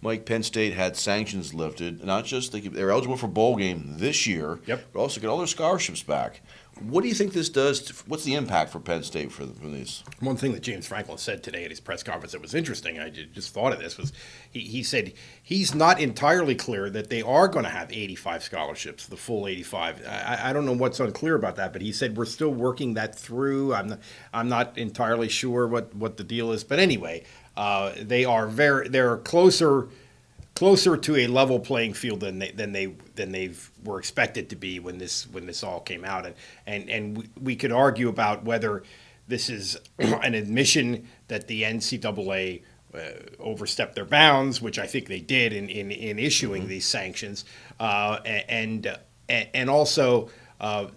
Mike, Penn State had sanctions lifted. Not just they're eligible for bowl game this year, Yep. but also get all their scholarships back. What do you think this does? What's the impact for Penn State for these? One thing that James Franklin said today at his press conference that was interesting, I just thought of this, was he said he's not entirely clear that they are going to have 85 scholarships, the full 85. I don't know what's unclear about that, but he said we're still working that through. I'm not entirely sure what the deal is, but anyway, they're closer to a level playing field than they were expected to be when this all came out, and we could argue about whether this is an admission that the NCAA overstepped their bounds, which I think they did in issuing these sanctions, and also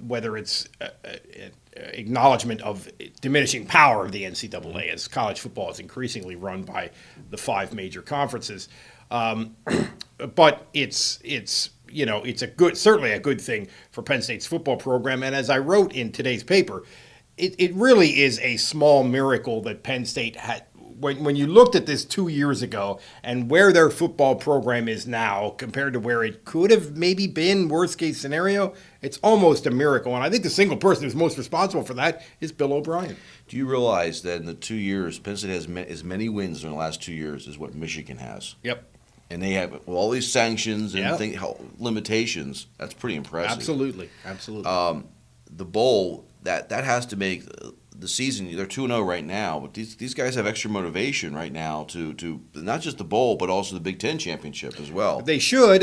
whether it's acknowledgement of diminishing power of the NCAA as college football is increasingly run by the 5 major conferences. But it's certainly a good thing for Penn State's football program. And as I wrote in today's paper, it really is a small miracle that Penn State had. When you looked at this 2 years ago and where their football program is now compared to where it could have maybe been, worst case scenario, it's almost a miracle. And I think the single person who's most responsible for that is Bill O'Brien. Do you realize that in the 2 years, Penn State has as many wins in the last 2 years as what Michigan has? Yep. And they have all these sanctions and Yep. limitations. That's pretty impressive. Absolutely. The bowl, that has to make the season. They're 2-0 right now, but these guys have extra motivation right now to not just the bowl, but also the Big Ten championship as well. They should,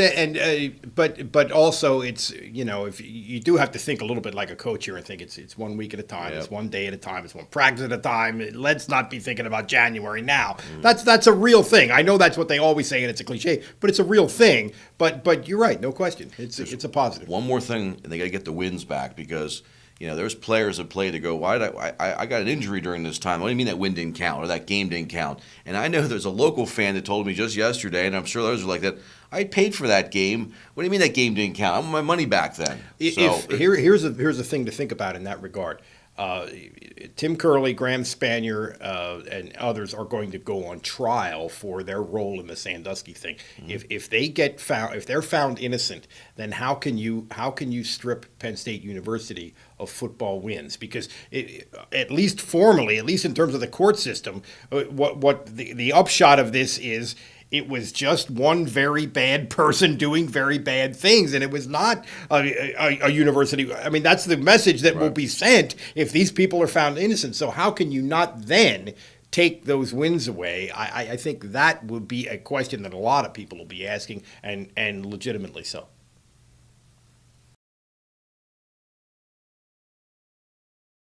but also it's if you do have to think a little bit like a coach here and think it's 1 week at a time, Yep. It's 1 day at a time, it's 1 practice at a time. Let's not be thinking about January now. That's a real thing. I know that's what they always say, and it's a cliche, but it's a real thing. But you're right, no question. It's a positive. One more thing, and they got to get the wins back because there's players that play to go, why did I got an injury during this time. What do you mean that win didn't count or that game didn't count? And I know there's a local fan that told me just yesterday, and I'm sure others are like that, I paid for that game. What do you mean that game didn't count? I want my money back then. Here's a thing to think about in that regard. Tim Curley, Graham Spanier, and others are going to go on trial for their role in the Sandusky thing. If they're found innocent, then how can you strip Penn State University of football wins? Because at least formally, at least in terms of the court system, what the upshot of this is. It was just one very bad person doing very bad things, and it was not a university. I mean, that's the message that will be sent if these people are found innocent. So how can you not then take those wins away? I think that would be a question that a lot of people will be asking, and legitimately so.